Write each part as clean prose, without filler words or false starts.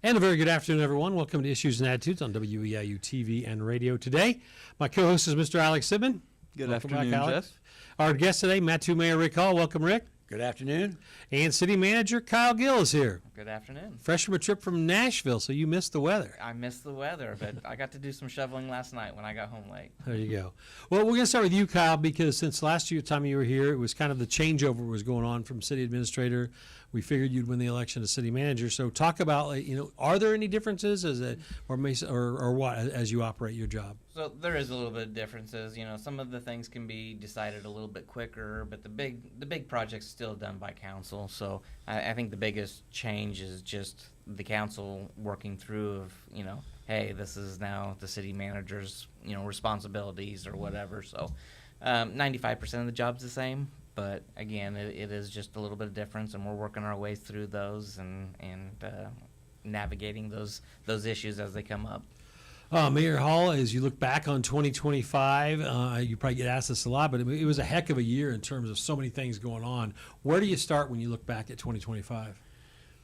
And a very good afternoon, everyone. Welcome to Issues and Attitudes on WEIU TV and radio today. My co-host is Mr. Alex Sibman. Good Welcome afternoon, back, Alex. Jeff. Our guest today, Mattoon Mayor Rick Hall. Welcome, Rick. Good afternoon. And City Manager Kyle Gill is here. Good afternoon. Fresh from a trip from Nashville, so you missed the weather. I missed the weather, but I got to do some shoveling last night when I got home late. There you go. Well, we're going to start with you, Kyle, because since last year, time you were here, it was kind of the changeover was going on from city administrator. We figured you'd win the election to city manager. So talk about, are there any differences or what as you operate your job? So there is a little bit of differences. Some of the things can be decided a little bit quicker, but the big project's still done by council. So I think the biggest change is just the council working through of, hey, this is now the city manager's, responsibilities or whatever. So 95% of the job's the same. But again, it is just a little bit of difference, and we're working our way through those and navigating those issues as they come up. Mayor Hall, as you look back on 2025, you probably get asked this a lot, but it was a heck of a year in terms of so many things going on. Where do you start when you look back at 2025?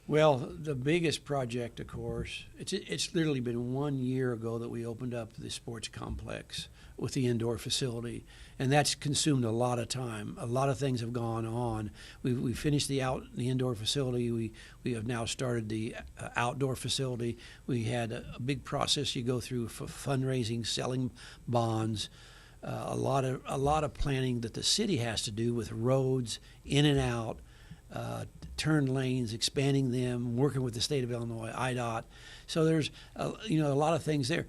Well, the biggest project, of course, it's literally been 1 year ago that we opened up the sports complex with the indoor facility, and that's consumed a lot of time. A lot of things have gone on. We finished the indoor facility. We have now started the outdoor facility. We had a big process you go through for fundraising, selling bonds. A lot of planning that the city has to do with roads in and out. Turn lanes, expanding them, working with the state of Illinois, IDOT. So there's a lot of things there.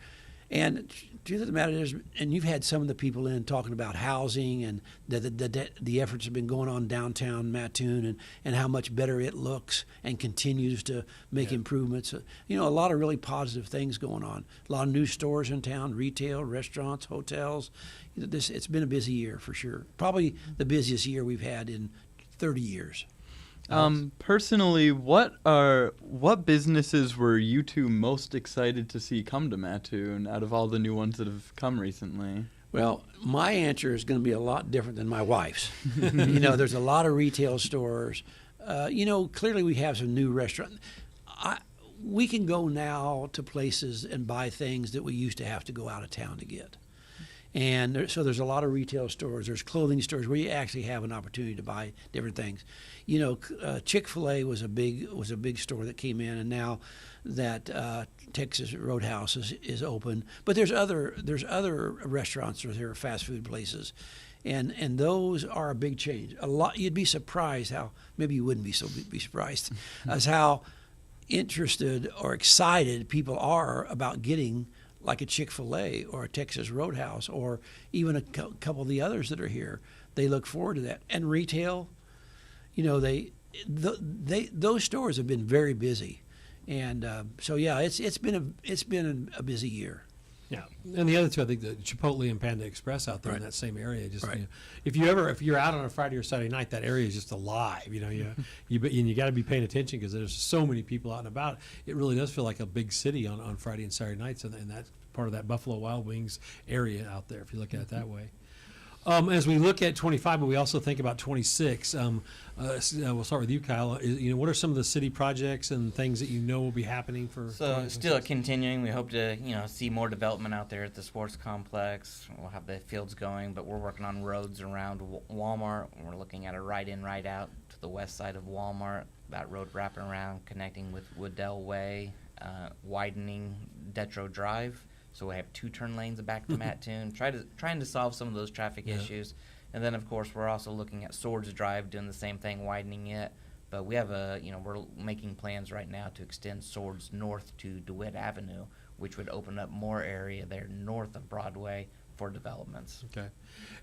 And truth of the matter is, and you've had some of the people in talking about housing and the efforts have been going on downtown Mattoon and how much better it looks and continues to make improvements. A lot of really positive things going on. A lot of new stores in town, retail, restaurants, hotels. It's been a busy year for sure. Probably the busiest year we've had in 30 years. Personally, what businesses were you two most excited to see come to Mattoon out of all the new ones that have come recently? Well, my answer is going to be a lot different than my wife's. There's a lot of retail stores. Clearly we have some new restaurants. We can go now to places and buy things that we used to have to go out of town to get. And so there's a lot of retail stores. There's clothing stores where you actually have an opportunity to buy different things. Chick-fil-A was a big store that came in, and now that Texas Roadhouse is open. But there's other restaurants there are fast food places, and those are a big change. A lot. You'd be surprised how maybe you wouldn't be surprised as how interested or excited people are about getting like a Chick-fil-A or a Texas Roadhouse or even a couple of the others that are here. They look forward to that. And retail, those stores have been very busy. And it's been a busy year. Yeah, and the other two, I think the Chipotle and Panda Express out there in that same area. Just right. If you're out on a Friday or Saturday night, that area is just alive. You got to be paying attention because there's so many people out and about. It really does feel like a big city on Friday and Saturday nights, and that's part of that Buffalo Wild Wings area out there. If you look at it that way. As we look at 25, but we also think about 26. We'll start with you, Kyle. What are some of the city projects and things that will be happening for? So still continuing. We hope to see more development out there at the sports complex. We'll have the fields going, but we're working on roads around Walmart. We're looking at a right-in, right-out to the west side of Walmart. That road wrapping around, connecting with Woodell Way, widening Detro Drive. So we have 2 turn lanes back to Mattoon, trying to solve some of those traffic issues. And then, of course, we're also looking at Swords Drive, doing the same thing, widening it. But we have we're making plans right now to extend Swords north to DeWitt Avenue, which would open up more area there north of Broadway for developments. Okay.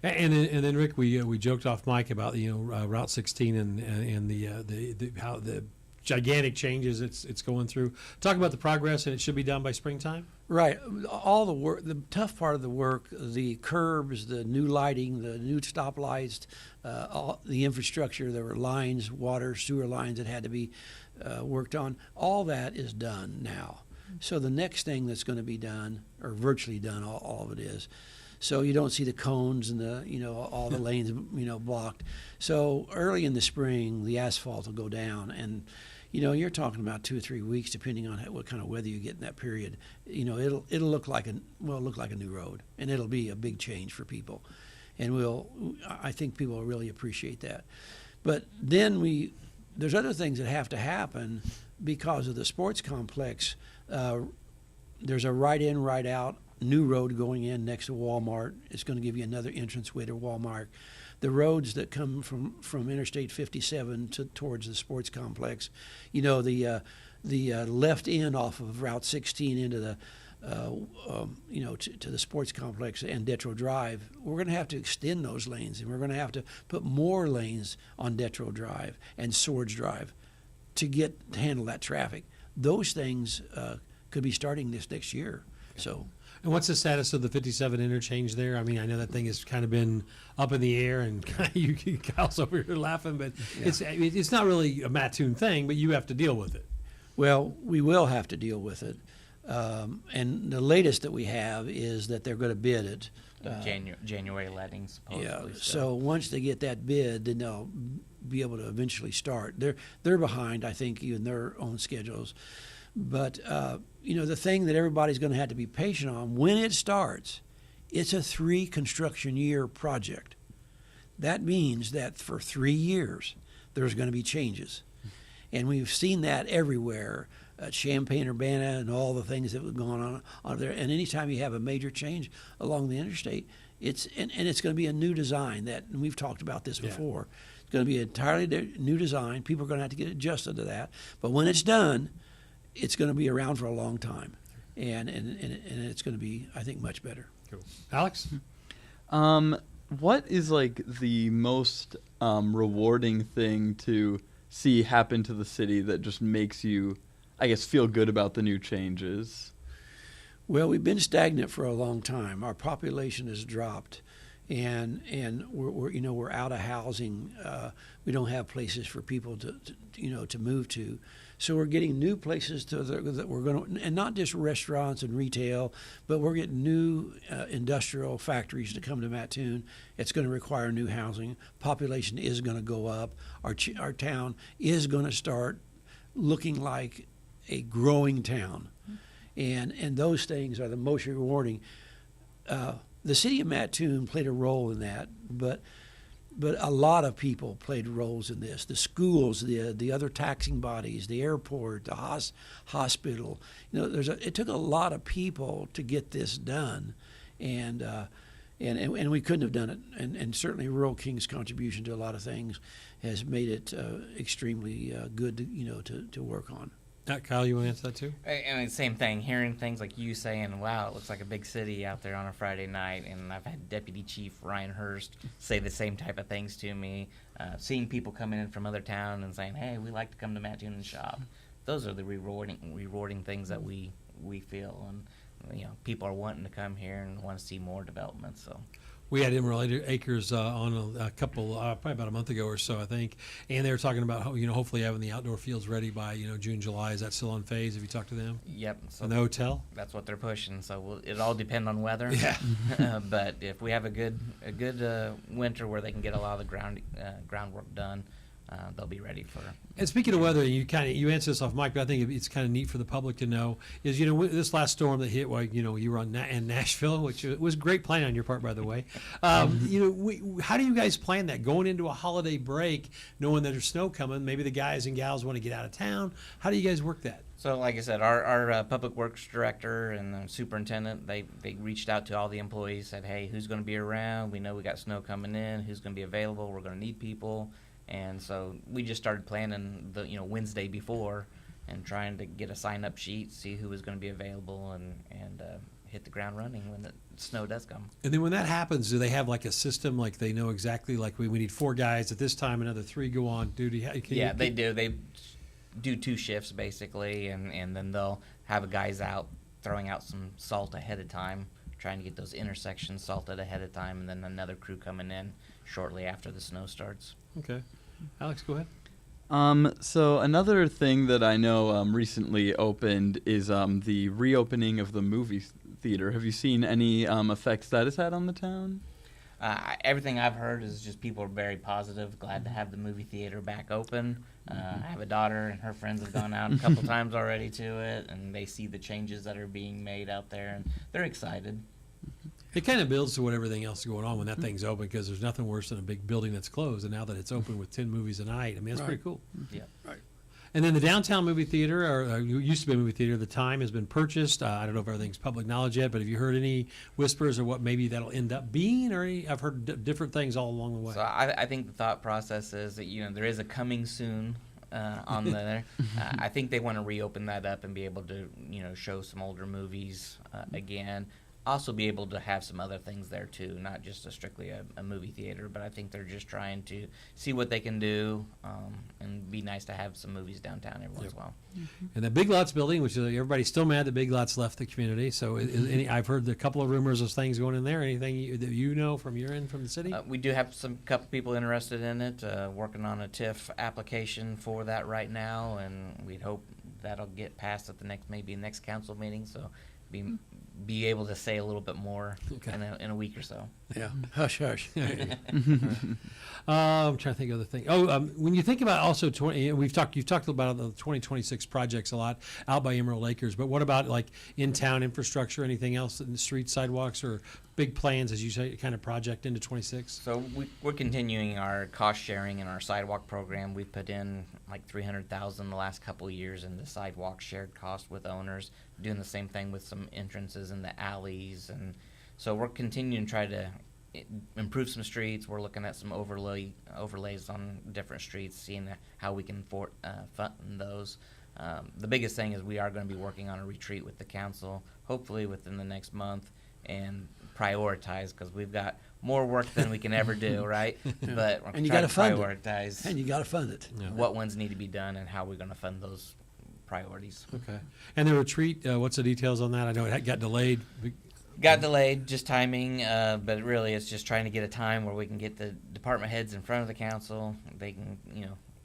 And then Rick, we joked off mic about Route 16 and the how the gigantic changes it's going through. Talk about the progress, and it should be done by springtime. Right. All the work, the tough part of the work, the curbs, the new lighting, the new stoplights, all the infrastructure. There were lines, water, sewer lines that had to be worked on. All that is done now. So the next thing that's going to be done, or virtually done, all of it is. So you don't see the cones and all the lanes blocked. So early in the spring, the asphalt will go down, and you're talking about 2 or 3 weeks, depending on what kind of weather you get in that period. It'll look like a new road, and it'll be a big change for people, and I think people will really appreciate that. But then there's other things that have to happen because of the sports complex. There's a right-in, right-out new road going in next to Walmart. It's going to give you another entranceway to Walmart. The roads that come from Interstate 57 towards the sports complex, the left end off of Route 16 into the to the sports complex and Detro Drive, we're going to have to extend those lanes, and we're going to have to put more lanes on Detro Drive and Swords Drive to handle that traffic. Those things could be starting this next year. So. And what's the status of the 57 interchange there? I mean, I know that thing has kind of been up in the air, and Kyle's over here laughing, but it's not really a Mattoon thing, but you have to deal with it. Well, we will have to deal with it. And the latest that we have is that they're going to bid it. January letting, supposedly. Yeah. So once they get that bid, then they'll be able to eventually start. They're behind, I think, in their own schedules. But the thing that everybody's going to have to be patient on when it starts, it's a 3 construction year project. That means that for 3 years there's going to be changes, and we've seen that everywhere. Champaign-Urbana and all the things that were going on there. And anytime you have a major change along the interstate, it's going to be a new design and we've talked about this before. It's going to be an entirely new design. People are going to have to get adjusted to that. But when it's done, it's going to be around for a long time, and it's going to be, I think, much better. Cool. Alex? What is like the most rewarding thing to see happen to the city that just makes you, I guess, feel good about the new changes? Well, we've been stagnant for a long time. Our population has dropped, and we're out of housing. We don't have places for people to move to. So we're getting new places that we're going to, and not just restaurants and retail, but we're getting new industrial factories to come to Mattoon. It's going to require new housing. Population is going to go up. Our town is going to start looking like a growing town, and those things are the most rewarding. The city of Mattoon played a role in that, but a lot of people played roles in this. The schools, the other taxing bodies, the airport, the hospital. It took a lot of people to get this done, and we couldn't have done it. And certainly Rural King's contribution to a lot of things has made it extremely good to work on. Kyle, you want to answer that too? I mean, same thing. Hearing things like you saying, "Wow, it looks like a big city out there on a Friday night," and I've had Deputy Chief Ryan Hurst say the same type of things to me. Seeing people coming in from other towns and saying, "Hey, we like to come to Mattoon and shop." Those are the rewarding things that we feel, and people are wanting to come here and want to see more development. So. We had Emerald Acres on a couple, probably about a month ago or so, I think, and they were talking about hopefully having the outdoor fields ready by June, July. Is that still on phase? Have you talked to them? Yep. So and the hotel? That's what they're pushing. So it all depend on weather. Yeah. But if we have a good winter where they can get a lot of the groundwork done, they'll be ready for. And speaking of weather, you answered this off mic, but I think it's kind of neat for the public to know is this last storm that hit while you were in Nashville, which was great planning on your part, by the way. How do you guys plan that going into a holiday break, knowing that there's snow coming? Maybe the guys and gals want to get out of town. How do you guys work that? So, like I said, our public works director and the superintendent, they reached out to all the employees, said, "Hey, who's going to be around? We know we got snow coming in. Who's going to be available? We're going to need people." And so we just started planning the Wednesday before and trying to get a sign-up sheet, see who was going to be available, and hit the ground running when the snow does come. And then when that happens, do they have like a system, like they know exactly, like we need 4 guys at this time, another 3 go on duty? They do. They do 2 shifts basically, and then they'll have guys out throwing out some salt ahead of time, trying to get those intersections salted ahead of time, and then another crew coming in shortly after the snow starts. Okay. Alex, go ahead. So another thing that I know recently opened is the reopening of the movie theater. Have you seen any effects that has had on the town? Everything I've heard is just people are very positive, glad to have the movie theater back open. I have a daughter, and her friends have gone out a couple times already to it, and they see the changes that are being made out there, and they're excited. It kind of builds to what everything else is going on when that thing's open, because there's nothing worse than a big building that's closed, and now that it's open with 10 movies a night, I mean, that's Right. pretty cool. Yeah. Right. And then the downtown movie theater, or used to be a movie theater, the time has been purchased. I don't know if everything's public knowledge yet, but have you heard any whispers of what maybe that'll end up being? Or I've heard different things all along the way. So I think the thought process is that, there is a coming soon on there. I think they want to reopen that up and be able to, show some older movies again. Also be able to have some other things there too, not just strictly a movie theater, but I think they're just trying to see what they can do, and be nice to have some movies downtown every once in a while. And the Big Lots building, which is everybody's still mad that Big Lots left the community. So I've heard a couple of rumors of things going in there. Anything that you know from your end from the city? We do have couple people interested in it, working on a TIF application for that right now, and we'd hope that'll get passed at the next council meeting. So be able to say a little bit more in a week or so. Yeah. Hush, hush. I'm trying to think of other thing. When you think about also you've talked about the 2026 projects a lot out by Emerald Acres, but what about like in-town infrastructure, anything else in the streets, sidewalks, or big plans, as you say, kind of project into 26? So we're continuing our cost sharing in our sidewalk program. We've put in like $300,000 the last couple of years in the sidewalk shared cost with owners, doing the same thing with some entrances in the alleys, and so we're continuing to try to improve some streets. We're looking at some overlays on different streets, seeing how we can fund those. The biggest thing is we are going to be working on a retreat with the council, hopefully within the next month, and prioritize, because we've got more work than we can ever do, right? But we're And you trying gotta to fund it. prioritize And you got to fund it. Yeah. what ones need to be done and how we're going to fund those priorities. Okay. And the retreat, what's the details on that? I know it got delayed. Got delayed, just timing, but really it's just trying to get a time where we can get the department heads in front of the council. They can,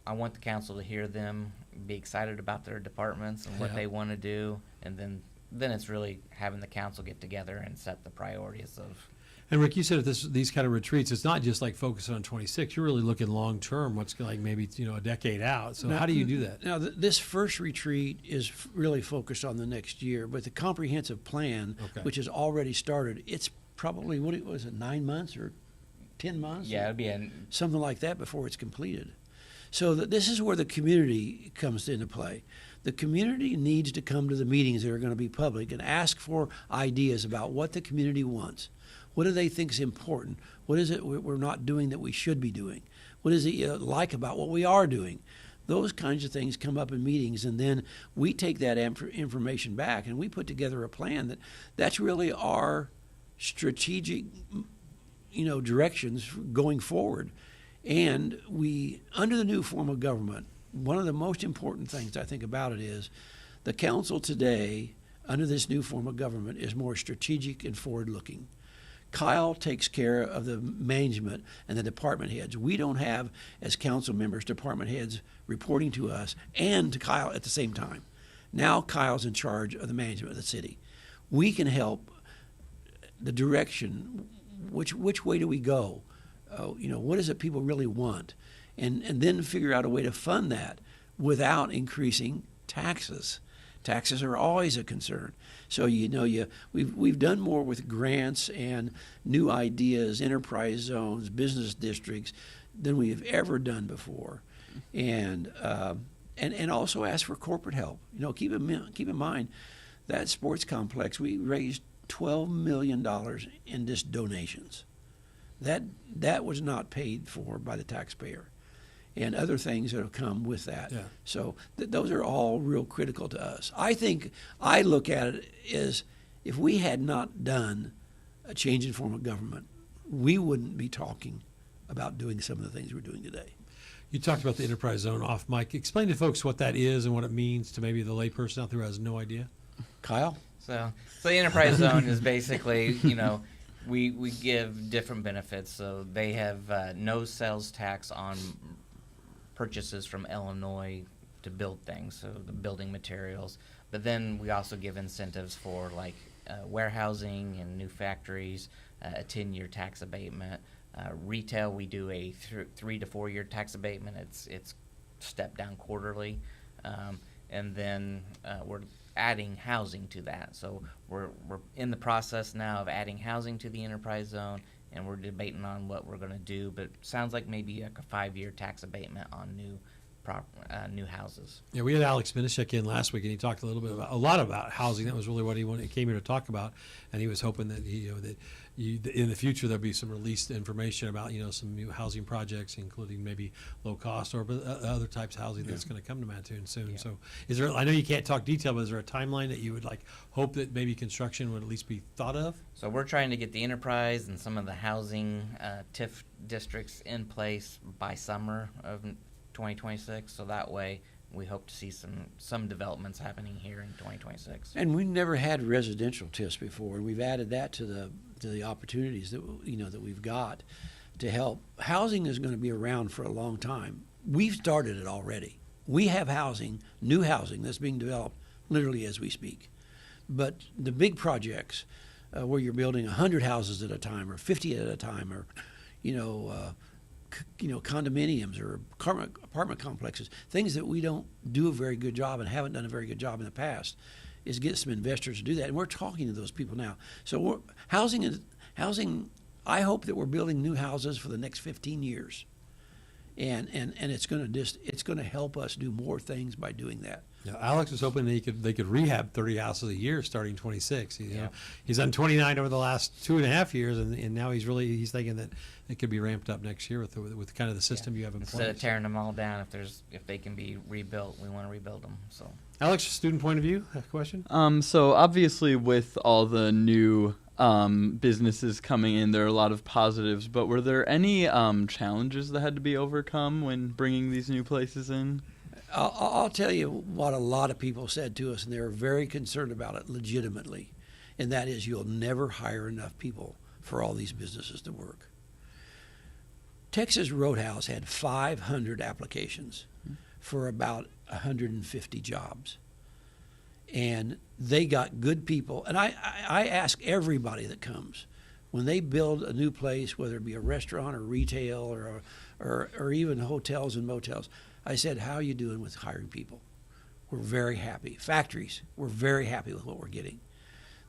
I want the council to hear them, be excited about their departments and what Yeah. they want to do, and then it's really having the council get together and set the priorities of. And Rick, you said these kind of retreats, it's not just like focusing on 26. You're really looking long term. What's like maybe a decade out. So how do you do that? Now, this first retreat is really focused on the next year, but the comprehensive plan, Okay. which has already started, it's probably, what was it, 9 months or 10 months? Yeah, it'd be Something like that before it's completed. So this is where the community comes into play. The community needs to come to the meetings that are going to be public and ask for ideas about what the community wants. What do they think is important? What is it we're not doing that we should be doing? What is it like about what we are doing? Those kinds of things come up in meetings, and then we take that information back and we put together a plan that's really our strategic, directions going forward. And we, under the new form of government, one of the most important things I think about it is the council today, under this new form of government, is more strategic and forward-looking. Kyle takes care of the management and the department heads. We don't have, as council members, department heads reporting to us and to Kyle at the same time. Now Kyle's in charge of the management of the city. We can help the direction, which way do we go? What is it people really want? And then figure out a way to fund that without increasing taxes. Taxes are always a concern. So we've done more with grants and new ideas, enterprise zones, business districts than we have ever done before, and also ask for corporate help. Keep in mind that sports complex, we raised $12 million in just donations. That was not paid for by the taxpayer, and other things that have come with that. Yeah. So those are all real critical to us. I look at it as if we had not done a change in form of government, we wouldn't be talking about doing some of the things we're doing today. You talked about the enterprise zone off mic. Explain to folks what that is and what it means to maybe the layperson out there who has no idea. Kyle? So the enterprise zone is basically, we give different benefits. So they have no sales tax on purchases from Illinois to build things, so the building materials. But then we also give incentives for like warehousing and new factories, a 10-year tax abatement. Retail, we do a 3 to 4 year tax abatement. It's step down quarterly, and then we're adding housing to that. So we're in the process now of adding housing to the enterprise zone, and we're debating on what we're going to do. But it sounds like maybe like a 5-year tax abatement on new houses. Yeah, we had Alex Minishek in last week, and he talked a lot about housing. That was really what he came here to talk about, and he was hoping that in the future there'll be some released information about some new housing projects, including maybe low cost or other types of housing that's going to come to Mattoon soon. Yeah. So, is there? I know you can't talk detail, but is there a timeline that you would hope that maybe construction would at least be thought of? So we're trying to get the enterprise and some of the housing TIF districts in place by summer of 2026. So that way, we hope to see some developments happening here in 2026. And we never had residential TIFs before, and we've added that to the opportunities that that we've got to help. Housing is going to be around for a long time. We've started it already. We have housing, new housing that's being developed literally as we speak. But the big projects where you're building 100 houses at a time or 50 at a time, or condominiums or apartment complexes, things that we don't do a very good job and haven't done a very good job in the past, is get some investors to do that. And we're talking to those people now. So housing, I hope that we're building new houses for the next 15 years. And it's going to help us do more things by doing that. Yeah, Alex was hoping they could rehab 30 houses a year starting 26. Yeah. He's done 29 over the last 2.5 years, and now he's thinking that it could be ramped up next year with kind of the system you have in place. Instead of tearing them all down, if they can be rebuilt, we want to rebuild them. So, Alex, student point of view, a question? So obviously with all the new businesses coming in, there are a lot of positives, but were there any challenges that had to be overcome when bringing these new places in? I'll tell you what a lot of people said to us, and they were very concerned about it legitimately, and that is you'll never hire enough people for all these businesses to work. Texas Roadhouse had 500 applications for about 150 jobs. And they got good people. And I ask everybody that comes, when they build a new place, whether it be a restaurant or retail or even hotels and motels, I said, how are you doing with hiring people? We're very happy. Factories, we're very happy with what we're getting.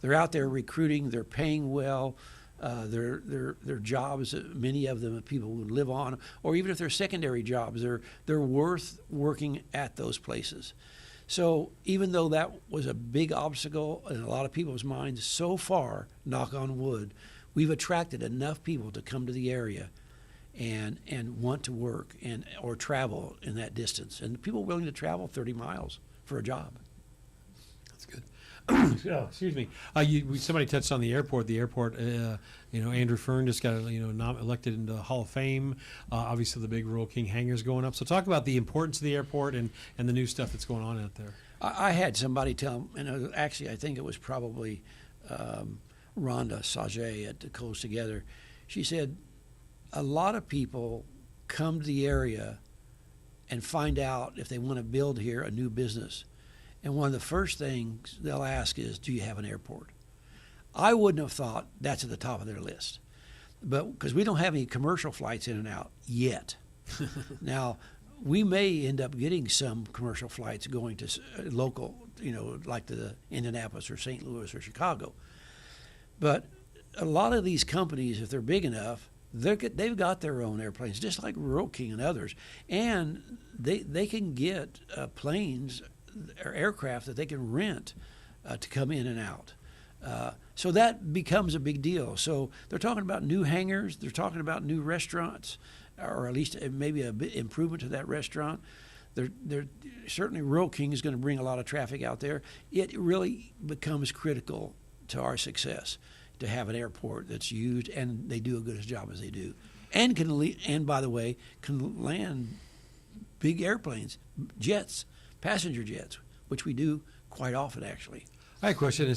They're out there recruiting. They're paying well. Their jobs, many of them people would live on, or even if they're secondary jobs, they're worth working at those places. So even though that was a big obstacle in a lot of people's minds, so far, knock on wood, we've attracted enough people to come to the area and want to work or travel in that distance. And people willing to travel 30 miles for a job. That's good. Excuse me. Somebody touched on the airport. The airport, Andrew Fern just got elected into the Hall of Fame. Obviously, the big Rural King hangars going up. So talk about the importance of the airport and the new stuff that's going on out there. I had somebody tell, and actually I think it was probably Rhonda Sajay at the Coast Together. She said, a lot of people come to the area and find out if they want to build here a new business. And one of the first things they'll ask is, do you have an airport? I wouldn't have thought that's at the top of their list, but because we don't have any commercial flights in and out yet. Now, we may end up getting some commercial flights going to local, like to Indianapolis or St. Louis or Chicago. But a lot of these companies, if they're big enough, they've got their own airplanes, just like Rural King and others, and they can get planes or aircraft that they can rent to come in and out. So that becomes a big deal. So they're talking about new hangars, they're talking about new restaurants, or at least maybe a bit improvement to that restaurant. They're certainly Rural King is going to bring a lot of traffic out there. It really becomes critical to our success to have an airport that's used and they do a good job as they do, and by the way, can land big airplanes, jets, passenger jets, which we do quite often actually. I have a question.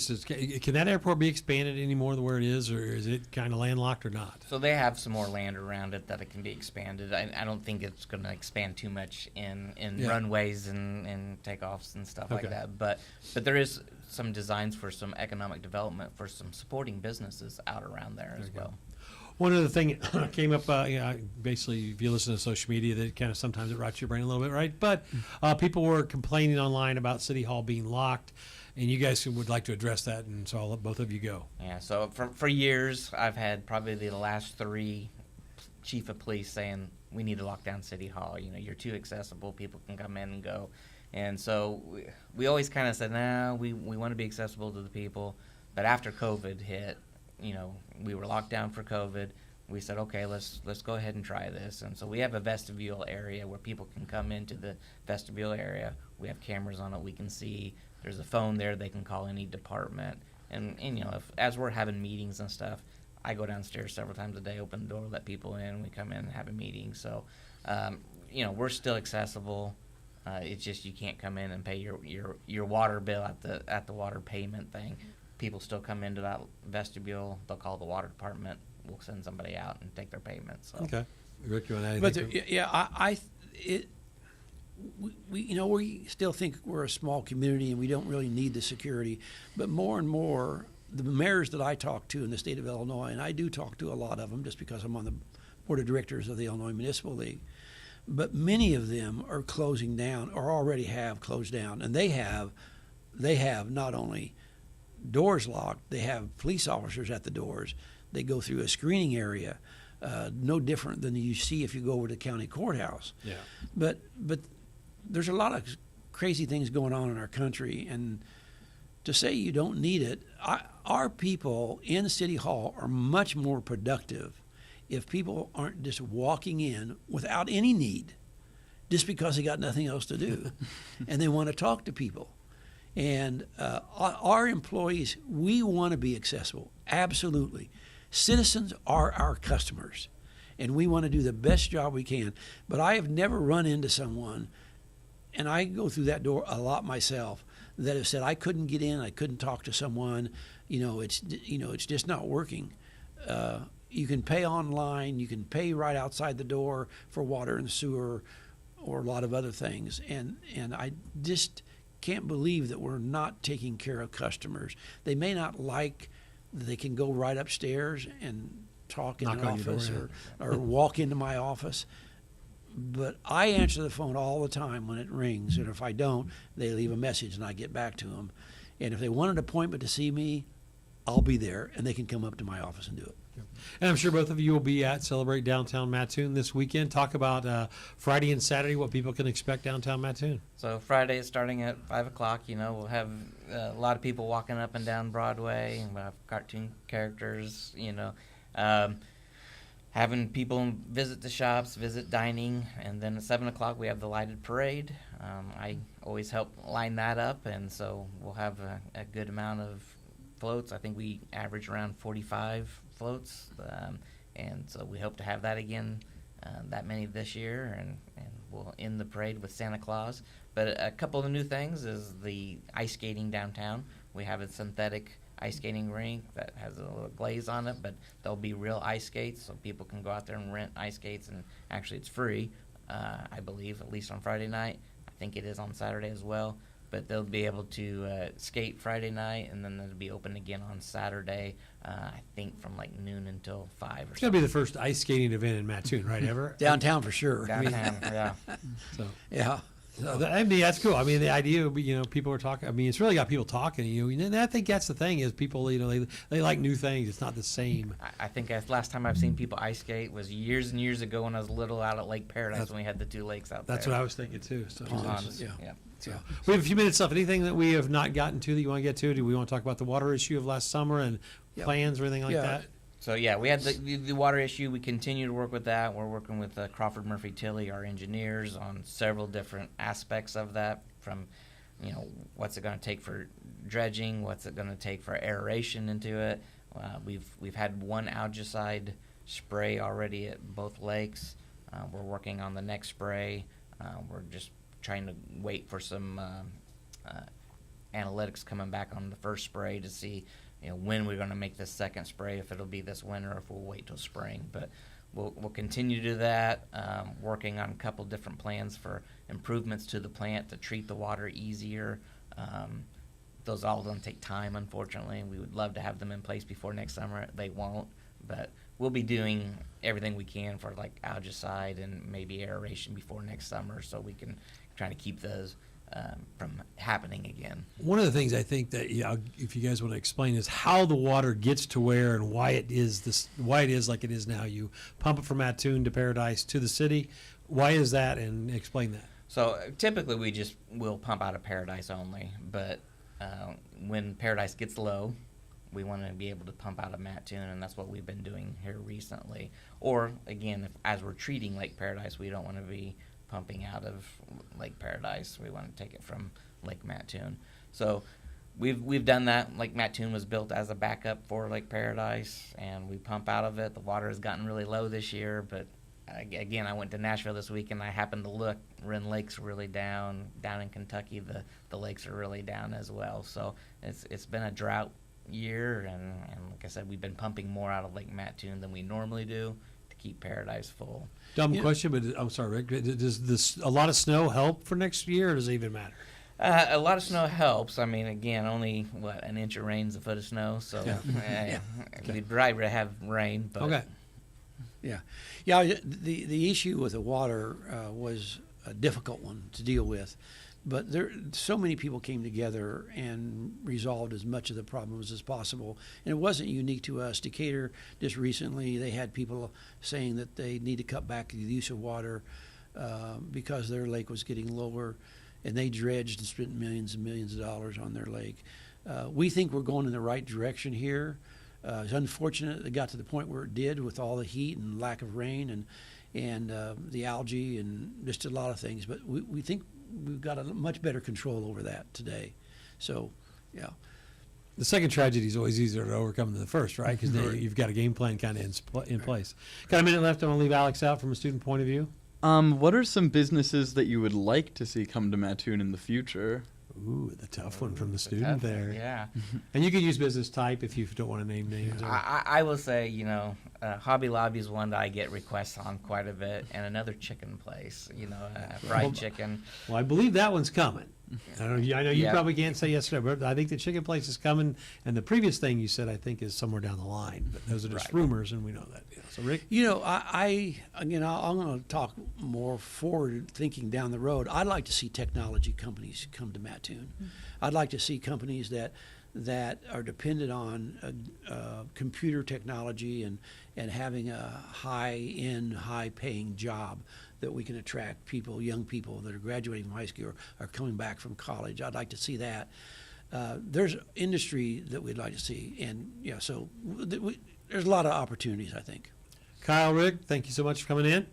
Can that airport be expanded any more than where it is, or is it kind of landlocked or not? So they have some more land around it that it can be expanded. I don't think it's going to expand too much in runways and takeoffs and stuff like that. But there is some designs for some economic development for some supporting businesses out around there as well. One other thing that came up, basically, if you listen to social media, that kind of sometimes it rots your brain a little bit, right? But people were complaining online about City Hall being locked, and you guys would like to address that, and so I'll let both of you go. Yeah, so for years, I've had probably the last 3 chief of police saying we need to lock down City Hall. You know, you're too accessible. People can come in and go. And so we always kind of said, no, we want to be accessible to the people. But after COVID hit, you know, we were locked down for COVID. We said, okay, let's go ahead and try this. And so we have a vestibule area where people can come into the vestibule area. We have cameras on it. We can see. There's a phone there. They can call any department. And you know, as we're having meetings and stuff, I go downstairs several times a day, open the door, let people in. We come in and have a meeting. So, you know, we're still accessible. It's just you can't come in and pay your water bill at the water payment thing. People still come into that vestibule. They'll call the water department. We'll send somebody out and take their payment. So. Okay, Rick, you want to add But anything? we you know, we still think we're a small community and we don't really need the security. But more and more, the mayors that I talk to in the state of Illinois, and I do talk to a lot of them just because I'm on the board of directors of the Illinois Municipal League, but many of them are closing down or already have closed down, and they have not only doors locked, they have police officers at the doors. They go through a screening area, no different than you see if you go over to the county courthouse. Yeah. But there's a lot of crazy things going on in our country, and to say you don't need it, our people in City Hall are much more productive if people aren't just walking in without any need, just because they got nothing else to do, and they want to talk to people. And our employees, we want to be accessible, absolutely. Citizens are our customers, and we want to do the best job we can. But I have never run into someone, and I go through that door a lot myself, that have said I couldn't get in, I couldn't talk to someone. It's just not working. You can pay online, you can pay right outside the door for water and sewer, or a lot of other things, and I just can't believe that we're not taking care of customers. They may not like that they can go right upstairs and talk in Knock an on your office door, or walk into my office. But I answer the phone all the time when it rings, and if I don't, they leave a message and I get back to them. And if they want an appointment to see me, I'll be there, and they can come up to my office and do it. And I'm sure both of you will be at Celebrate Downtown Mattoon this weekend. Talk about Friday and Saturday, what people can expect downtown Mattoon. So Friday is starting at 5 o'clock. You know, we'll have a lot of people walking up and down Broadway, and we'll have cartoon characters, you know, having people visit the shops, visit dining, and then at 7 o'clock we have the lighted parade. I always help line that up, and so we'll have a good amount of floats. I think we average around 45 floats, and so we hope to have that again, that many this year, and we'll end the parade with Santa Claus. But a couple of new things is the ice skating downtown. We have a synthetic ice skating rink that has a little glaze on it, but there'll be real ice skates, so people can go out there and rent ice skates, and actually it's free, I believe, at least on Friday night. I think it is on Saturday as well. But they'll be able to skate Friday night, and then they'll be open again on Saturday, I think from like noon until 5 or It's going to something. be the first ice skating event in Mattoon, right, ever? Downtown for sure. Downtown, yeah. So, Yeah. I mean, that's cool. I mean, the idea would be, people are talking. I mean, it's really got people talking to you. And I think that's the thing is people, they like new things. It's not the same. I think last time I've seen people ice skate was years and years ago when I was little out at Lake Paradise when we had the 2 lakes out That's there. what I was thinking too. So, Ponds, Yeah. yeah. so. We have a few minutes left. Anything that we have not gotten to that you want to get to? Do we want to talk about the water issue of last summer and Yeah. plans or anything like Yeah. that? So yeah, we had the water issue. We continue to work with that. We're working with Crawford Murphy Tilley, our engineers, on several different aspects of that. From, what's it going to take for dredging? What's it going to take for aeration into it? We've had one algicide spray already at both lakes. We're working on the next spray. We're just trying to wait for some analytics coming back on the first spray to see when we're going to make this second spray, if it'll be this winter or if we'll wait till spring. But we'll continue to do that, working on a couple different plans for improvements to the plant to treat the water easier. Those all don't take time, unfortunately. We would love to have them in place before next summer. They won't, but we'll be doing everything we can for like algicide and maybe aeration before next summer, so we can try to keep those from happening again. One of the things I think that, if you guys want to explain, is how the water gets to where and why it is like it is now. You pump it from Mattoon to Paradise to the city. Why is that? And explain that. So typically we'll pump out of Paradise only, but when Paradise gets low, we want to be able to pump out of Mattoon, and that's what we've been doing here recently. Or again, as we're treating Lake Paradise, we don't want to be pumping out of Lake Paradise. We want to take it from Lake Mattoon. So we've done that. Lake Mattoon was built as a backup for Lake Paradise, and we pump out of it. The water has gotten really low this year, but again, I went to Nashville this week, and I happened to look. Wren Lake's really down. Down in Kentucky, the lakes are really down as well. So it's been a drought year, and like I said, we've been pumping more out of Lake Mattoon than we normally do to keep Paradise full. Dumb question, but I'm sorry, Rick. Does a lot of snow help for next year, or does it even matter? A lot of snow helps. I mean, again, only an inch of rain is a foot of snow, so we'd rather have rain. But Okay. Yeah. The issue with the water was a difficult one to deal with, but so many people came together and resolved as much of the problems as possible. And it wasn't unique to us. Decatur just recently, they had people saying that they need to cut back the use of water because their lake was getting lower, and they dredged and spent millions and millions of dollars on their lake. We think we're going in the right direction here. It's unfortunate it got to the point where it did with all the heat and lack of rain and the algae and just a lot of things. But we think we've got a much better control over that today. So, yeah. The second tragedy is always easier to overcome than the first, right? Because you've got a game plan kind of in place. Got a minute left. I'm going to leave Alex out from a student point of view. What are some businesses that you would like to see come to Mattoon in the future? Ooh, the tough one from the student there. Yeah. And you can use business type if you don't want to name names. I will say, Hobby Lobby is one that I get requests on quite a bit, and another chicken place, fried chicken. Well, I believe that one's coming. I know you Yeah. probably can't say yes or no, but I think the chicken place is coming. And the previous thing you said, I think, is somewhere down the line. But those are just Right. rumors, and we know that. Yeah. So, Rick? I'm going to talk more forward thinking down the road. I'd like to see technology companies come to Mattoon. I'd like to see companies that are dependent on computer technology and having a high-end, high-paying job that we can attract people, young people that are graduating from high school or are coming back from college. I'd like to see that. There's industry that we'd like to see, and so there's a lot of opportunities, I think. Kyle, Rick, thank you so much for coming in.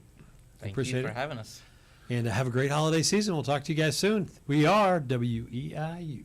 Thank Appreciate you for it. having us. And have a great holiday season. We'll talk to you guys soon. We are WEIU.